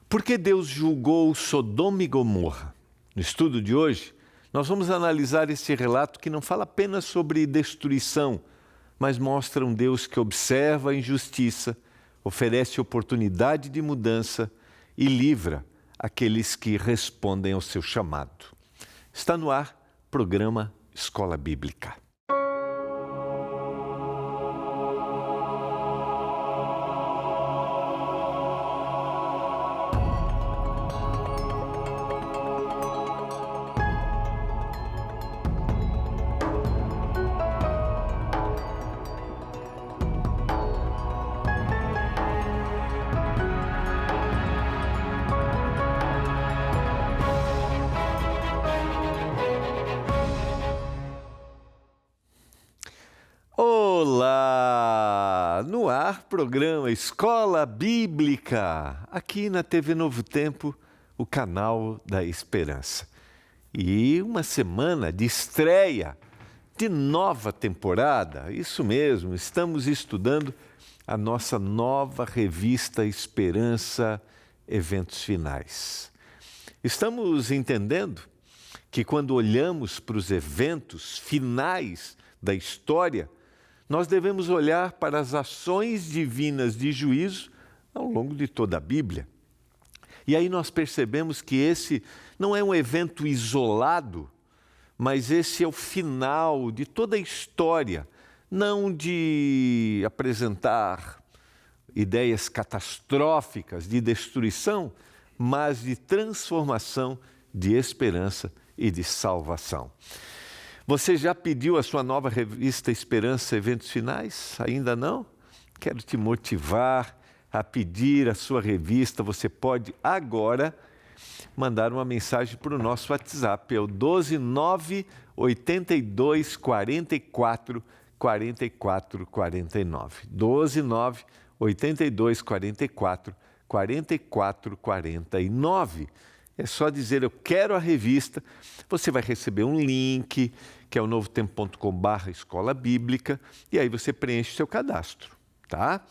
Por que Deus julgou Sodoma e Gomorra? No estudo de hoje, nós vamos analisar esse relato que não fala apenas sobre destruição, mas mostra um Deus que observa a injustiça, oferece oportunidade de mudança e livra aqueles que respondem ao seu chamado. Está no ar, programa Escola Bíblica. Olá! No ar, programa Escola Bíblica, aqui na TV Novo Tempo, o canal da Esperança. E uma semana de estreia de nova temporada, isso mesmo, estamos estudando a nossa nova revista Esperança Eventos Finais. Estamos entendendo que quando olhamos para os eventos finais da história, nós devemos olhar para as ações divinas de juízo ao longo de toda a Bíblia. E aí nós percebemos que esse não é um evento isolado, mas esse é o final de toda a história, não de apresentar ideias catastróficas de destruição, mas de transformação, de esperança e de salvação. Você já pediu a sua nova revista Esperança Eventos Finais? Ainda não? Quero te motivar a pedir a sua revista. Você pode agora mandar uma mensagem para o nosso WhatsApp. É o 129 82 44 44 49. 129 82 44 44 49. É só dizer, eu quero a revista. Você vai receber um link, que é o novotempo.com/escola bíblica, e aí você preenche o seu cadastro, tá?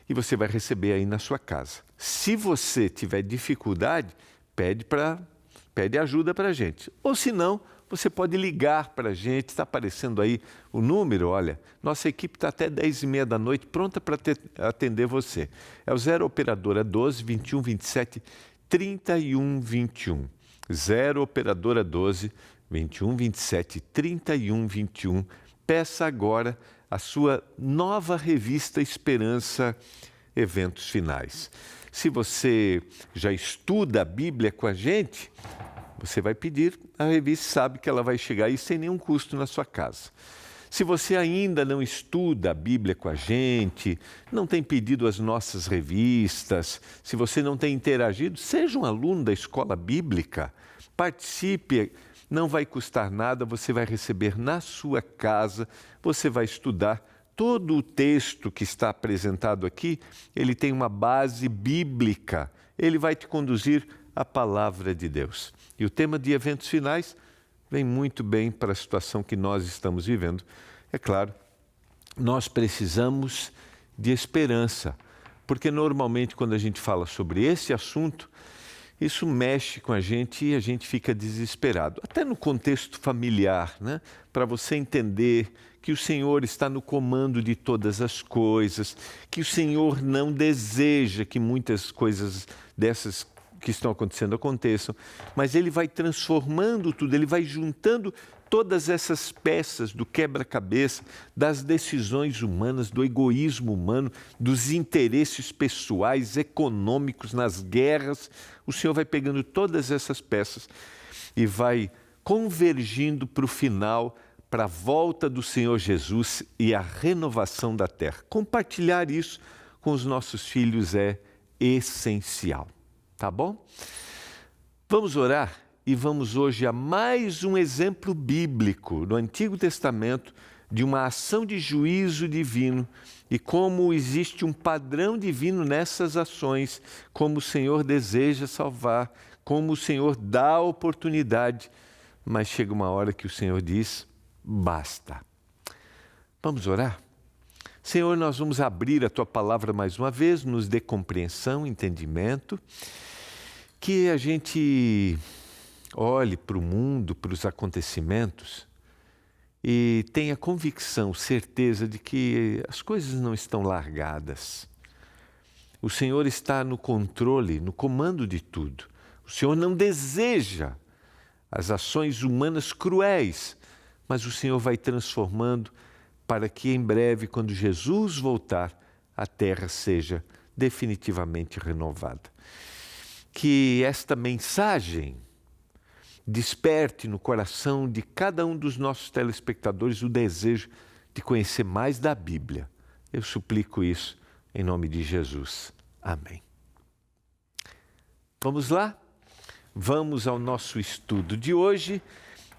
E você vai receber aí na sua casa. Se você tiver dificuldade, pede ajuda para a gente. Ou se não, você pode ligar para a gente, está aparecendo aí o número, olha, nossa equipe está até 10h30 da noite, pronta para atender você. É o 0 Operadora 12 21 27 31 21. 0 Operadora 12 21 27 31 21. Peça agora a sua nova revista Esperança Eventos Finais. Se você já estuda a Bíblia com a gente, você vai pedir a revista, sabe que ela vai chegar aí sem nenhum custo na sua casa. Se você ainda não estuda a Bíblia com a gente, não tem pedido as nossas revistas, se você não tem interagido, seja um aluno da Escola Bíblica, participe, não vai custar nada, você vai receber na sua casa, você vai estudar todo o texto que está apresentado aqui, ele tem uma base bíblica, ele vai te conduzir à palavra de Deus. E o tema de eventos finais vem muito bem para a situação que nós estamos vivendo. É claro, nós precisamos de esperança, porque normalmente quando a gente fala sobre esse assunto, isso mexe com a gente e a gente fica desesperado. Até no contexto familiar, né? Para você entender que o Senhor está no comando de todas as coisas, que o Senhor não deseja que muitas coisas dessas que estão acontecendo aconteçam, mas Ele vai transformando tudo, Ele vai juntando todas essas peças do quebra-cabeça, das decisões humanas, do egoísmo humano, dos interesses pessoais, econômicos, nas guerras. O Senhor vai pegando todas essas peças e vai convergindo para o final, para a volta do Senhor Jesus e a renovação da terra. Compartilhar isso com os nossos filhos é essencial. Tá bom? Vamos orar e vamos hoje a mais um exemplo bíblico no Antigo Testamento de uma ação de juízo divino e como existe um padrão divino nessas ações, como o Senhor deseja salvar, como o Senhor dá oportunidade, mas chega uma hora que o Senhor diz, basta. Vamos orar? Senhor, nós vamos abrir a Tua palavra mais uma vez, nos dê compreensão, entendimento. que a gente olhe para o mundo, para os acontecimentos e tenha convicção, certeza de que as coisas não estão largadas. O Senhor está no controle, no comando de tudo. O Senhor não deseja as ações humanas cruéis, mas o Senhor vai transformando para que em breve, quando Jesus voltar, a terra seja definitivamente renovada. Que esta mensagem desperte no coração de cada um dos nossos telespectadores o desejo de conhecer mais da Bíblia. Eu suplico isso em nome de Jesus. Amém. Vamos lá? Vamos ao nosso estudo de hoje.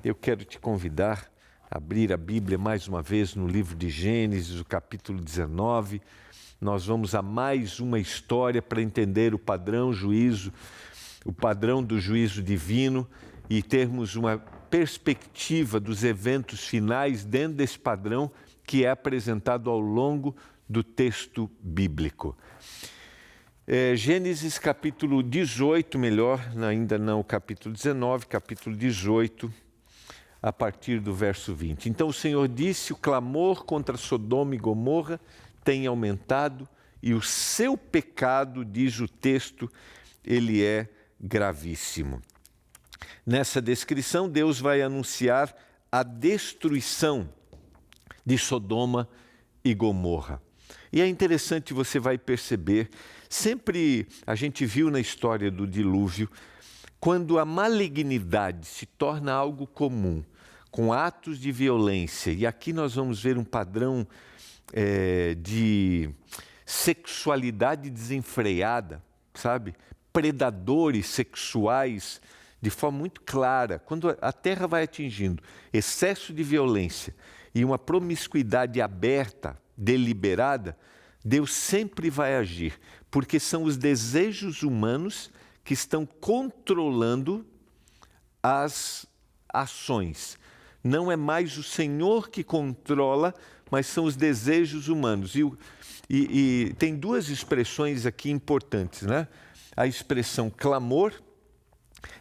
Eu quero te convidar a abrir a Bíblia mais uma vez no livro de Gênesis, o capítulo 19. Nós vamos a mais uma história para entender o padrão do juízo divino e termos uma perspectiva dos eventos finais dentro desse padrão que é apresentado ao longo do texto bíblico. Gênesis capítulo 18, ainda não o capítulo 19, capítulo 18, a partir do verso 20. Então o Senhor disse: o clamor contra Sodoma e Gomorra tem aumentado e o seu pecado, diz o texto, ele é gravíssimo. Nessa descrição, Deus vai anunciar a destruição de Sodoma e Gomorra. E é interessante, você vai perceber, sempre a gente viu na história do dilúvio, quando a malignidade se torna algo comum, com atos de violência, e aqui nós vamos ver um padrão de sexualidade desenfreada, sabe? Predadores sexuais, de forma muito clara. Quando a terra vai atingindo excesso de violência e uma promiscuidade aberta, deliberada, Deus sempre vai agir, porque são os desejos humanos que estão controlando as ações. Não é mais o Senhor que controla, mas são os desejos humanos. E tem duas expressões aqui importantes, né? A expressão clamor,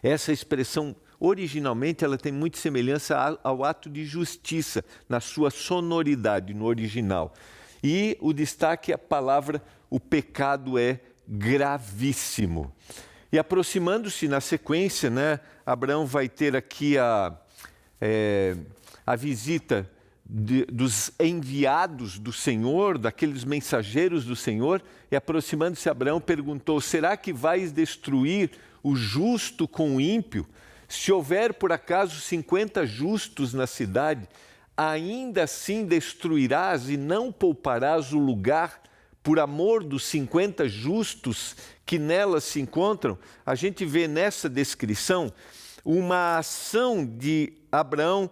essa expressão originalmente ela tem muita semelhança ao ato de justiça, na sua sonoridade, no original. E o destaque é a palavra, o pecado é gravíssimo. E aproximando-se na sequência, né, Abraão vai ter aqui a visita dos enviados do Senhor, daqueles mensageiros do Senhor, e aproximando-se Abraão perguntou: será que vais destruir o justo com o ímpio? Se houver por acaso 50 justos na cidade, ainda assim destruirás e não pouparás o lugar por amor dos 50 justos que nelas se encontram? A gente vê nessa descrição uma ação de Abraão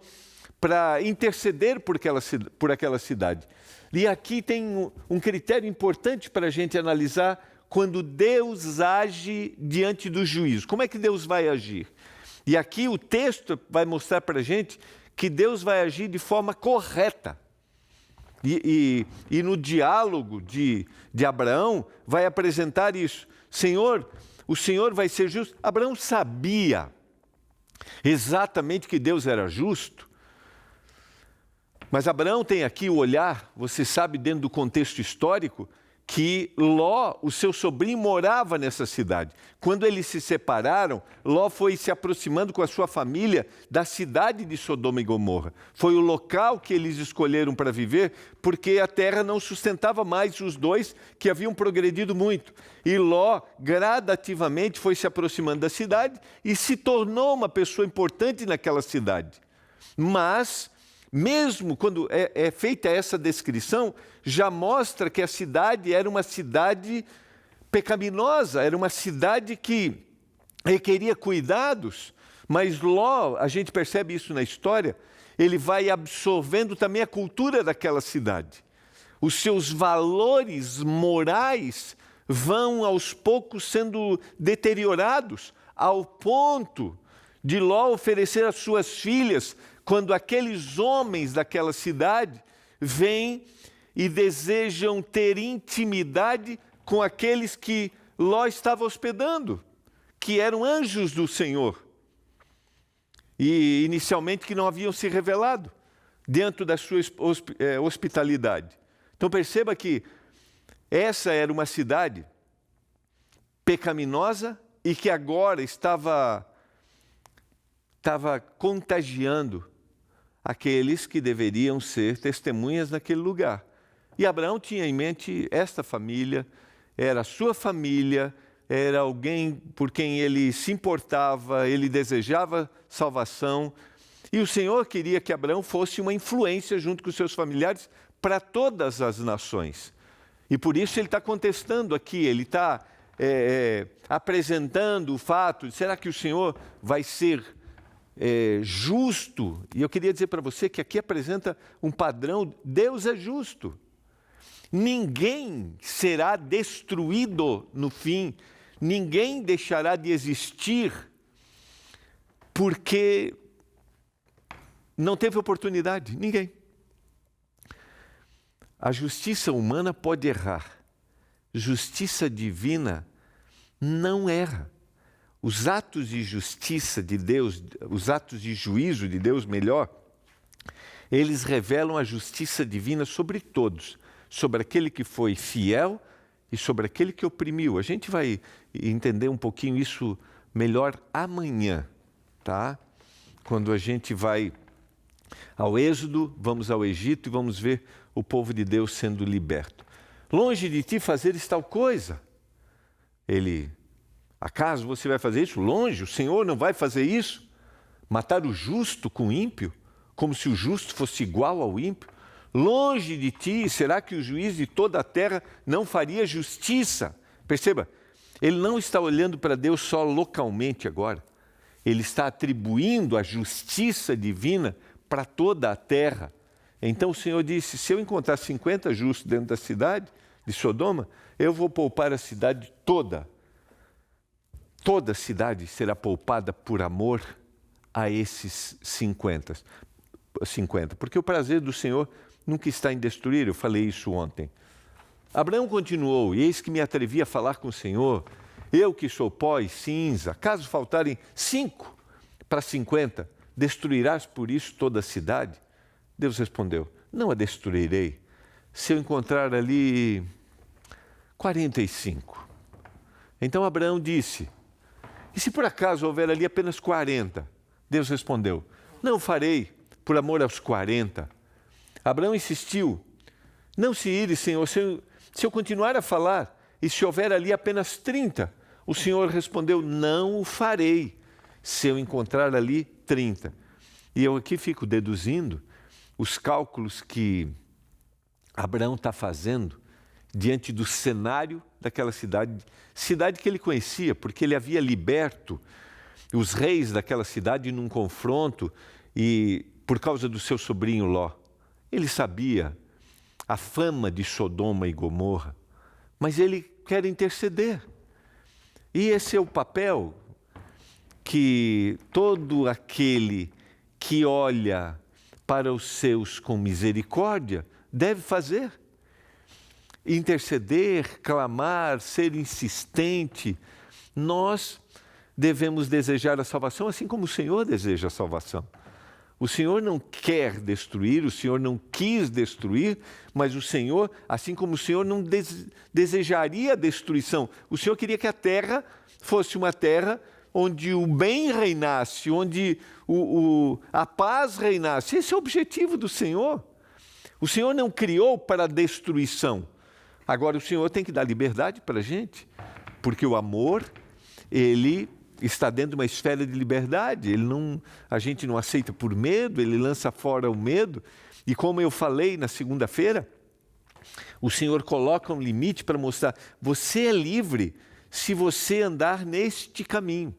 para interceder por aquela cidade. E aqui tem um critério importante para a gente analisar quando Deus age diante do juízo. Como é que Deus vai agir? E aqui o texto vai mostrar para a gente que Deus vai agir de forma correta. E no diálogo de Abraão vai apresentar isso. Senhor, o Senhor vai ser justo. Abraão sabia exatamente que Deus era justo, mas Abraão tem aqui o olhar, você sabe, dentro do contexto histórico, que Ló, o seu sobrinho, morava nessa cidade. Quando eles se separaram, Ló foi se aproximando com a sua família da cidade de Sodoma e Gomorra. Foi o local que eles escolheram para viver, porque a terra não sustentava mais os dois que haviam progredido muito. E Ló, gradativamente, foi se aproximando da cidade e se tornou uma pessoa importante naquela cidade. Mas mesmo quando é feita essa descrição, já mostra que a cidade era uma cidade pecaminosa, era uma cidade que requeria cuidados, mas Ló, a gente percebe isso na história, ele vai absorvendo também a cultura daquela cidade. Os seus valores morais vão aos poucos sendo deteriorados, ao ponto de Ló oferecer às suas filhas, quando aqueles homens daquela cidade vêm e desejam ter intimidade com aqueles que Ló estava hospedando, que eram anjos do Senhor. E inicialmente que não haviam se revelado dentro da sua hospitalidade. Então perceba que essa era uma cidade pecaminosa e que agora estava contagiando aqueles que deveriam ser testemunhas naquele lugar. E Abraão tinha em mente esta família, era a sua família, era alguém por quem ele se importava, ele desejava salvação. E o Senhor queria que Abraão fosse uma influência junto com seus familiares para todas as nações. E por isso ele está contestando aqui, ele está apresentando o fato de, será que o Senhor vai ser justo? E eu queria dizer para você que aqui apresenta um padrão, Deus é justo. Ninguém será destruído no fim, ninguém deixará de existir porque não teve oportunidade, ninguém. A justiça humana pode errar, justiça divina não erra. Os atos de justiça de Deus, os atos de juízo de Deus, melhor, eles revelam a justiça divina sobre todos, sobre aquele que foi fiel e sobre aquele que oprimiu. A gente vai entender um pouquinho isso melhor amanhã, tá? Quando a gente vai ao Êxodo, vamos ao Egito e vamos ver o povo de Deus sendo liberto. Longe de ti fazeres tal coisa. Acaso você vai fazer isso? Longe, o Senhor não vai fazer isso? Matar o justo com o ímpio? Como se o justo fosse igual ao ímpio? Longe de ti, será que o juiz de toda a terra não faria justiça? Perceba, ele não está olhando para Deus só localmente agora. Ele está atribuindo a justiça divina para toda a terra. Então o Senhor disse, se eu encontrar 50 justos dentro da cidade de Sodoma, eu vou poupar a cidade toda. Toda a cidade será poupada por amor a esses 50. Porque o prazer do Senhor nunca está em destruir, eu falei isso ontem. Abraão continuou, e eis que me atrevi a falar com o Senhor, eu que sou pó e cinza, caso faltarem 5 para 50, destruirás por isso toda a cidade? Deus respondeu, não a destruirei, se eu encontrar ali 45. Então Abraão disse, e se por acaso houver ali apenas 40? Deus respondeu, não farei por amor aos 40. Abraão insistiu, não se ire, Senhor, se eu continuar a falar, e se houver ali apenas 30? O Senhor respondeu, não o farei, se eu encontrar ali 30. E eu aqui fico deduzindo os cálculos que Abraão está fazendo diante do cenário daquela cidade que ele conhecia, porque ele havia liberto os reis daquela cidade num confronto e por causa do seu sobrinho Ló. Ele sabia a fama de Sodoma e Gomorra, mas ele quer interceder. E esse é o papel que todo aquele que olha para os seus com misericórdia deve fazer. Interceder, clamar, ser insistente. Nós devemos desejar a salvação assim como o Senhor deseja a salvação. O Senhor não quer destruir, o Senhor não quis destruir, mas o Senhor, assim como o Senhor não desejaria a destruição, o Senhor queria que a terra fosse uma terra onde o bem reinasse, onde a paz reinasse. Esse é o objetivo do Senhor. O Senhor não criou para a destruição. Agora o Senhor tem que dar liberdade para a gente, porque o amor, ele está dentro de uma esfera de liberdade. A gente não aceita por medo, ele lança fora o medo. E como eu falei na segunda-feira, o Senhor coloca um limite para mostrar, você é livre se você andar neste caminho.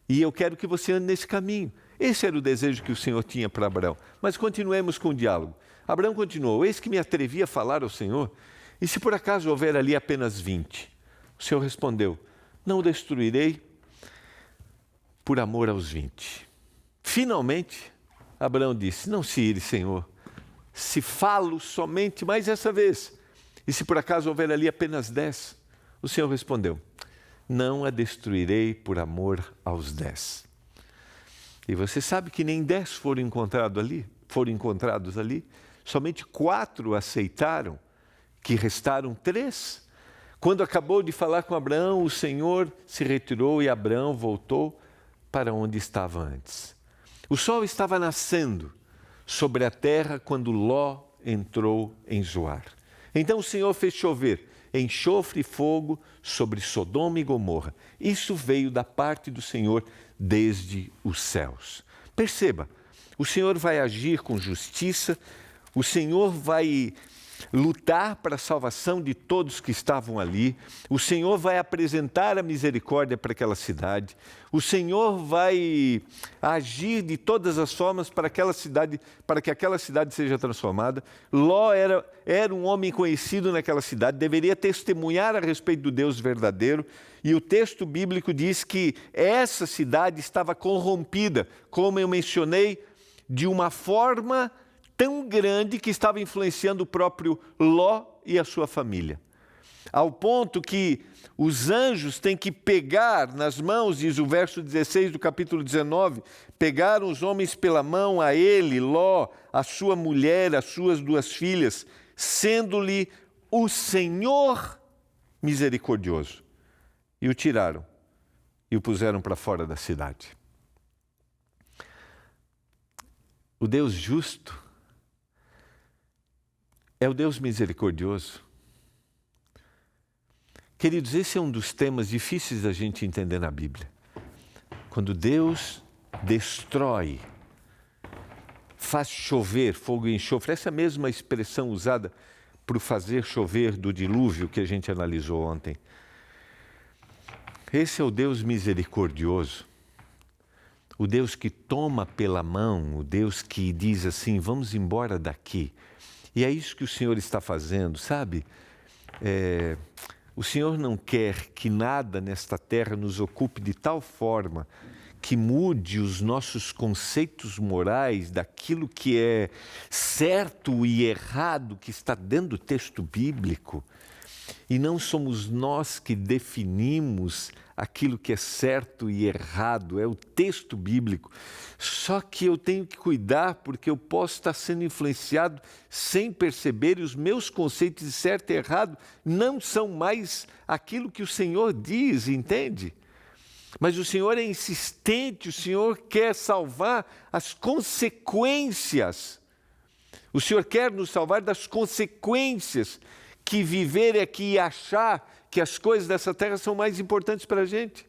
E eu quero que você ande nesse caminho. Esse era o desejo que o Senhor tinha para Abraão. Mas continuemos com o diálogo. Abraão continuou, eis que me atrevi a falar ao Senhor, e se por acaso houver ali apenas 20? O Senhor respondeu, não o destruirei por amor aos 20. Finalmente, Abraão disse, não se ire, Senhor, se falo somente mais essa vez, e se por acaso houver ali apenas 10? O Senhor respondeu, não a destruirei por amor aos 10. E você sabe que nem 10 foram encontrados ali. Somente 4 aceitaram, que restaram 3. Quando acabou de falar com Abraão, o Senhor se retirou e Abraão voltou para onde estava antes. O sol estava nascendo sobre a terra quando Ló entrou em Zoar. Então o Senhor fez chover enxofre e fogo sobre Sodoma e Gomorra. Isso veio da parte do Senhor desde os céus. Perceba, o Senhor vai agir com justiça, o Senhor vai lutar para a salvação de todos que estavam ali, o Senhor vai apresentar a misericórdia para aquela cidade, o Senhor vai agir de todas as formas para que aquela cidade seja transformada. Ló era um homem conhecido naquela cidade, deveria testemunhar a respeito do Deus verdadeiro, e o texto bíblico diz que essa cidade estava corrompida, como eu mencionei, de uma forma tão grande que estava influenciando o próprio Ló e a sua família. Ao ponto que os anjos têm que pegar nas mãos, diz o verso 16 do capítulo 19, pegaram os homens pela mão, a ele, Ló, a sua mulher, as suas 2 filhas, sendo-lhe o Senhor misericordioso. E o tiraram e o puseram para fora da cidade. O Deus justo é o Deus misericordioso. Queridos, esse é um dos temas difíceis da gente entender na Bíblia. Quando Deus destrói, faz chover fogo e enxofre, essa mesma expressão usada para o fazer chover do dilúvio que a gente analisou ontem. Esse é o Deus misericordioso, o Deus que toma pela mão, o Deus que diz assim, vamos embora daqui. E é isso que o Senhor está fazendo, sabe? O Senhor não quer que nada nesta terra nos ocupe de tal forma que mude os nossos conceitos morais daquilo que é certo e errado que está dentro do texto bíblico. E não somos nós que definimos aquilo que é certo e errado, é o texto bíblico. Só que eu tenho que cuidar porque eu posso estar sendo influenciado sem perceber e os meus conceitos de certo e errado não são mais aquilo que o Senhor diz, entende? Mas o Senhor é insistente, o Senhor quer salvar as consequências. O Senhor quer nos salvar das consequências que viver aqui e achar que as coisas dessa terra são mais importantes para a gente.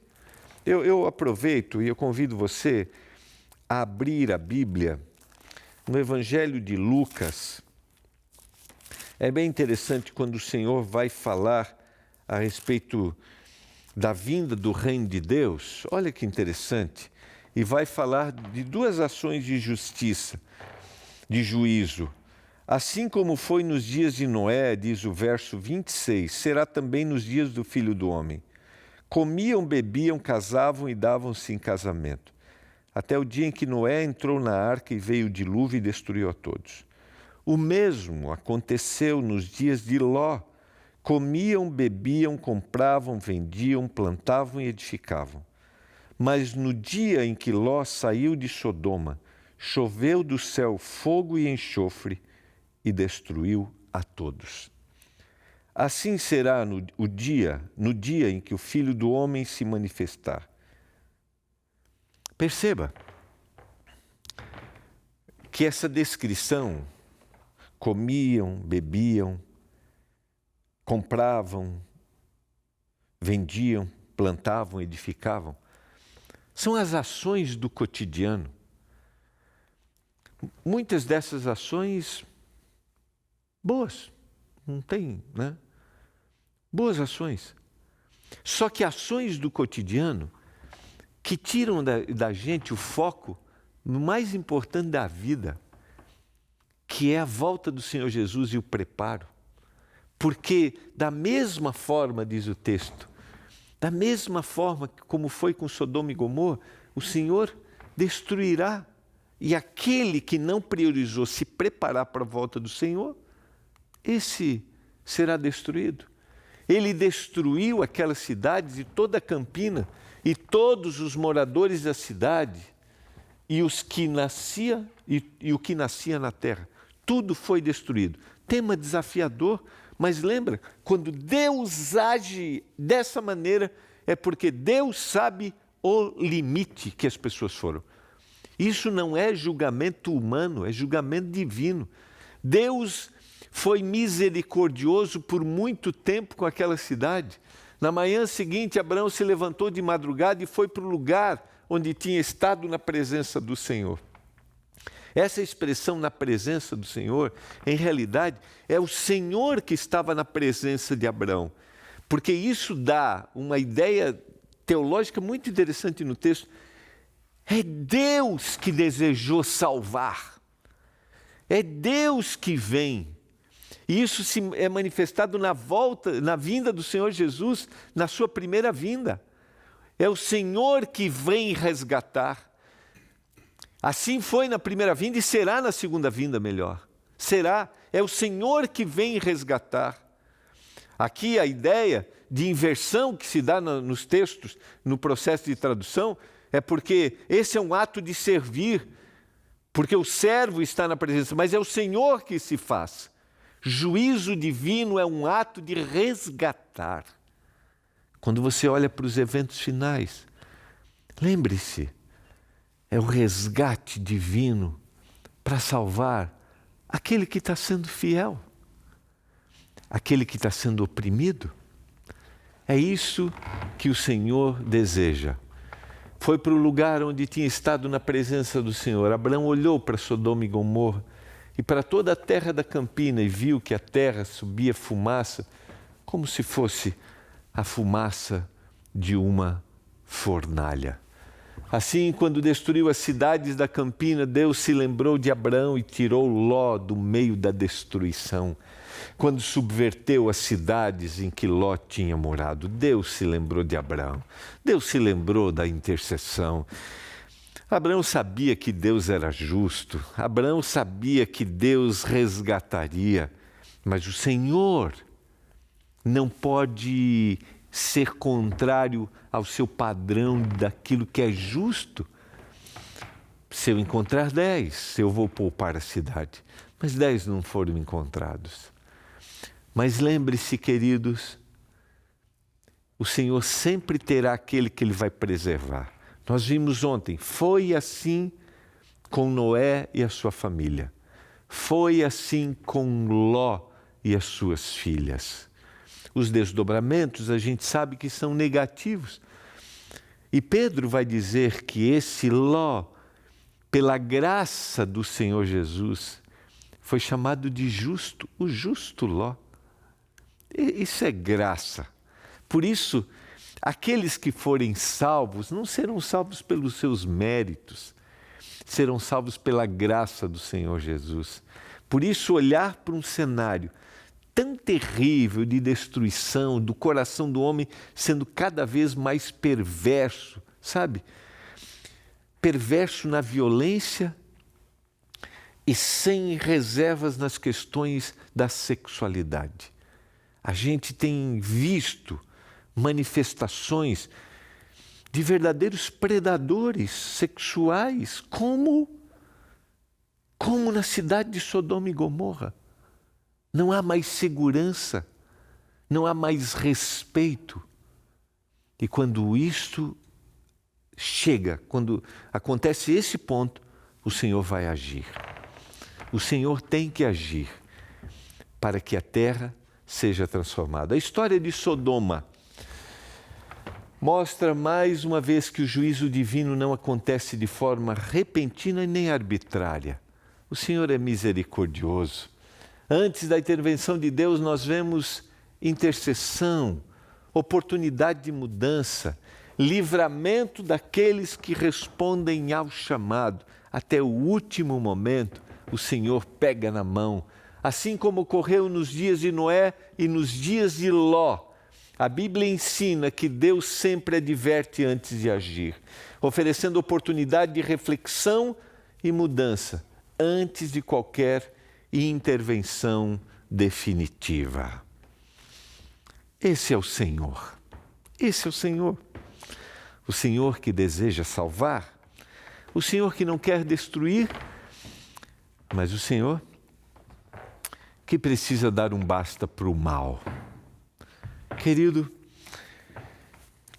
Eu aproveito e eu convido você a abrir a Bíblia no Evangelho de Lucas. É bem interessante quando o Senhor vai falar a respeito da vinda do reino de Deus. Olha que interessante. E vai falar de 2 ações de justiça, de juízo. Assim como foi nos dias de Noé, diz o verso 26, será também nos dias do Filho do Homem. Comiam, bebiam, casavam e davam-se em casamento, até o dia em que Noé entrou na arca e veio o dilúvio e destruiu a todos. O mesmo aconteceu nos dias de Ló. Comiam, bebiam, compravam, vendiam, plantavam e edificavam. Mas no dia em que Ló saiu de Sodoma, choveu do céu fogo e enxofre, e destruiu a todos. Assim será no dia em que o Filho do Homem se manifestar. Perceba que essa descrição, comiam, bebiam, compravam, vendiam, plantavam, edificavam, são as ações do cotidiano. Muitas dessas ações boas, não tem, né? Boas ações. Só que ações do cotidiano que tiram da gente o foco no mais importante da vida, que é a volta do Senhor Jesus e o preparo. Porque da mesma forma, diz o texto, da mesma forma como foi com Sodoma e Gomorra, o Senhor destruirá. E aquele que não priorizou se preparar para a volta do Senhor, esse será destruído. Ele destruiu aquelas cidades e toda a campina e todos os moradores da cidade e o que nascia na terra. Tudo foi destruído. Tema desafiador, mas lembra, quando Deus age dessa maneira, é porque Deus sabe o limite que as pessoas foram. Isso não é julgamento humano, é julgamento divino. Deus foi misericordioso por muito tempo com aquela cidade. Na manhã seguinte, Abraão se levantou de madrugada e foi para o lugar onde tinha estado na presença do Senhor. Essa expressão na presença do Senhor, em realidade, é o Senhor que estava na presença de Abraão. Porque isso dá uma ideia teológica muito interessante no texto. É Deus que desejou salvar. É Deus que vem. E isso é manifestado na vinda do Senhor Jesus, na sua primeira vinda. É o Senhor que vem resgatar. Assim foi na primeira vinda e será na segunda vinda melhor. É o Senhor que vem resgatar. Aqui a ideia de inversão que se dá nos textos, no processo de tradução, é porque esse é um ato de servir, porque o servo está na presença, mas é o Senhor que se faz. Juízo divino é um ato de resgatar. Quando você olha para os eventos finais, lembre-se, é o resgate divino para salvar aquele que está sendo fiel, aquele que está sendo oprimido. É isso que o Senhor deseja. Foi para o lugar onde tinha estado na presença do Senhor. Abraão olhou para Sodoma e Gomorra e para toda a terra da campina e viu que a terra subia fumaça, como se fosse a fumaça de uma fornalha. Assim, quando destruiu as cidades da campina, Deus se lembrou de Abraão e tirou Ló do meio da destruição. Quando subverteu as cidades em que Ló tinha morado, Deus se lembrou de Abraão. Deus se lembrou da intercessão. Abraão sabia que Deus era justo. Abraão sabia que Deus resgataria. Mas o Senhor não pode ser contrário ao seu padrão daquilo que é justo. Se eu encontrar 10, eu vou poupar a cidade. Mas 10 não foram encontrados. Mas lembre-se, queridos, o Senhor sempre terá aquele que Ele vai preservar. Nós vimos ontem, foi assim com Noé e a sua família. Foi assim com Ló e as suas filhas. Os desdobramentos a gente sabe que são negativos. E Pedro vai dizer que esse Ló, pela graça do Senhor Jesus, foi chamado de justo, o justo Ló. Isso é graça. Por isso, aqueles que forem salvos não serão salvos pelos seus méritos, serão salvos pela graça do Senhor Jesus. Por isso, olhar para um cenário tão terrível de destruição, do coração do homem sendo cada vez mais perverso, sabe? Perverso na violência e sem reservas nas questões da sexualidade. A gente tem visto manifestações de verdadeiros predadores sexuais, como na cidade de Sodoma e Gomorra. Não há mais segurança, não há mais respeito. E quando isto chega, quando acontece esse ponto, o Senhor vai agir. O Senhor tem que agir para que a terra seja transformada. A história de Sodoma mostra mais uma vez que o juízo divino não acontece de forma repentina e nem arbitrária. O Senhor é misericordioso. Antes da intervenção de Deus, nós vemos intercessão, oportunidade de mudança, livramento daqueles que respondem ao chamado. Até o último momento, o Senhor pega na mão. Assim como ocorreu nos dias de Noé e nos dias de Ló, a Bíblia ensina que Deus sempre adverte antes de agir, oferecendo oportunidade de reflexão e mudança antes de qualquer intervenção definitiva. Esse é o Senhor. Esse é o Senhor. O Senhor que deseja salvar, o Senhor que não quer destruir, mas o Senhor que precisa dar um basta para o mal. Querido,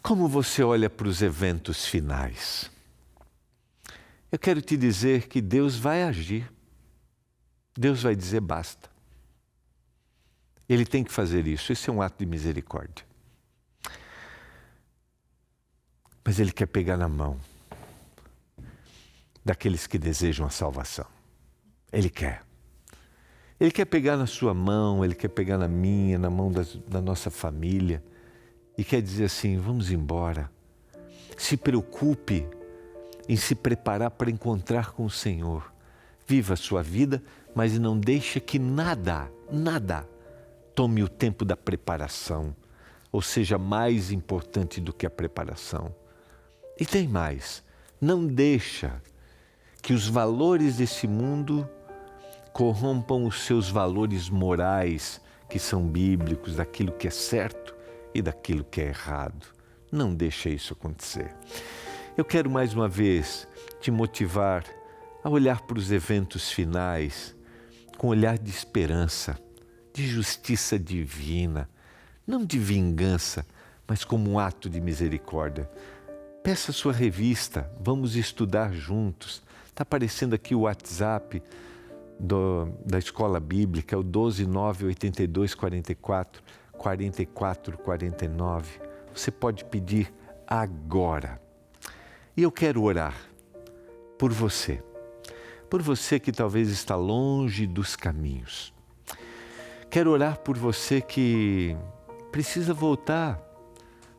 como você olha para os eventos finais? Eu quero te dizer que Deus vai agir. Deus vai dizer basta. Ele tem que fazer isso. Esse é um ato de misericórdia. Mas Ele quer pegar na mão daqueles que desejam a salvação. Ele quer. Ele quer pegar na sua mão, Ele quer pegar na minha, na mão da nossa família. E quer dizer assim, vamos embora. Se preocupe em se preparar para encontrar com o Senhor. Viva a sua vida, mas não deixe que nada tome o tempo da preparação, ou seja, mais importante do que a preparação. E tem mais, não deixa que os valores desse mundo corrompam os seus valores morais, que são bíblicos, daquilo que é certo e daquilo que é errado. Não deixa isso acontecer. Eu quero mais uma vez te motivar a olhar para os eventos finais com um olhar de esperança, de justiça divina, não de vingança, mas como um ato de misericórdia. Peça a sua revista, vamos estudar juntos. Está aparecendo aqui o WhatsApp da Escola Bíblica, o 12982444449. Você pode pedir agora. E eu quero orar por você que talvez está longe dos caminhos. Quero orar por você que precisa voltar,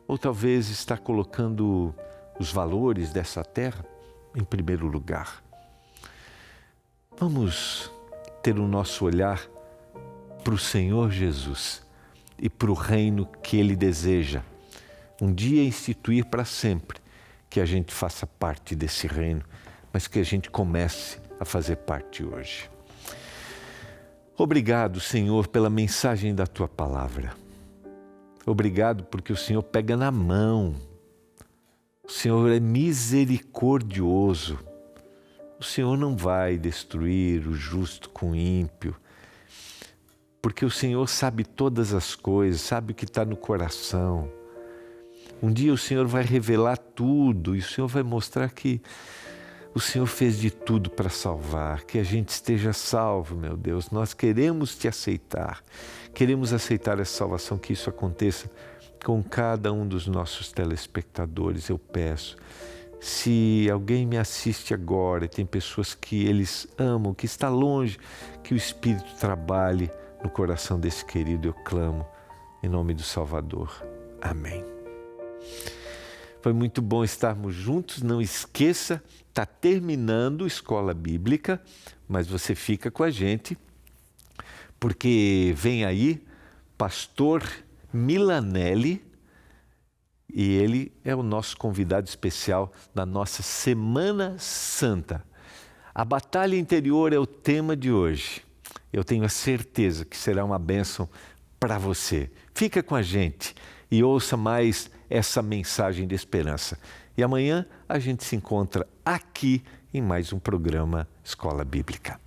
ou talvez está colocando os valores dessa terra em primeiro lugar. Vamos ter o nosso olhar para o Senhor Jesus e para o reino que Ele deseja. Um dia instituir para sempre, que a gente faça parte desse reino, mas que a gente comece a fazer parte hoje. Obrigado, Senhor, pela mensagem da Tua palavra. Obrigado porque o Senhor pega na mão. O Senhor é misericordioso. O Senhor não vai destruir o justo com o ímpio, porque o Senhor sabe todas as coisas, sabe o que está no coração. Um dia o Senhor vai revelar tudo e o Senhor vai mostrar que o Senhor fez de tudo para salvar, que a gente esteja salvo, meu Deus. Nós queremos Te aceitar, queremos aceitar essa salvação, que isso aconteça com cada um dos nossos telespectadores. Eu peço, se alguém me assiste agora e tem pessoas que eles amam, que está longe, que o Espírito trabalhe no coração desse querido, eu clamo em nome do Salvador. Amém. Foi muito bom estarmos juntos. Não esqueça, está terminando Escola Bíblica, mas você fica com a gente, porque vem aí Pastor Milanelli, e ele é o nosso convidado especial da nossa Semana Santa. A batalha interior é o tema de hoje. Eu tenho a certeza que será uma bênção para você. Fica com a gente e ouça mais essa mensagem de esperança. E amanhã a gente se encontra aqui em mais um programa Escola Bíblica.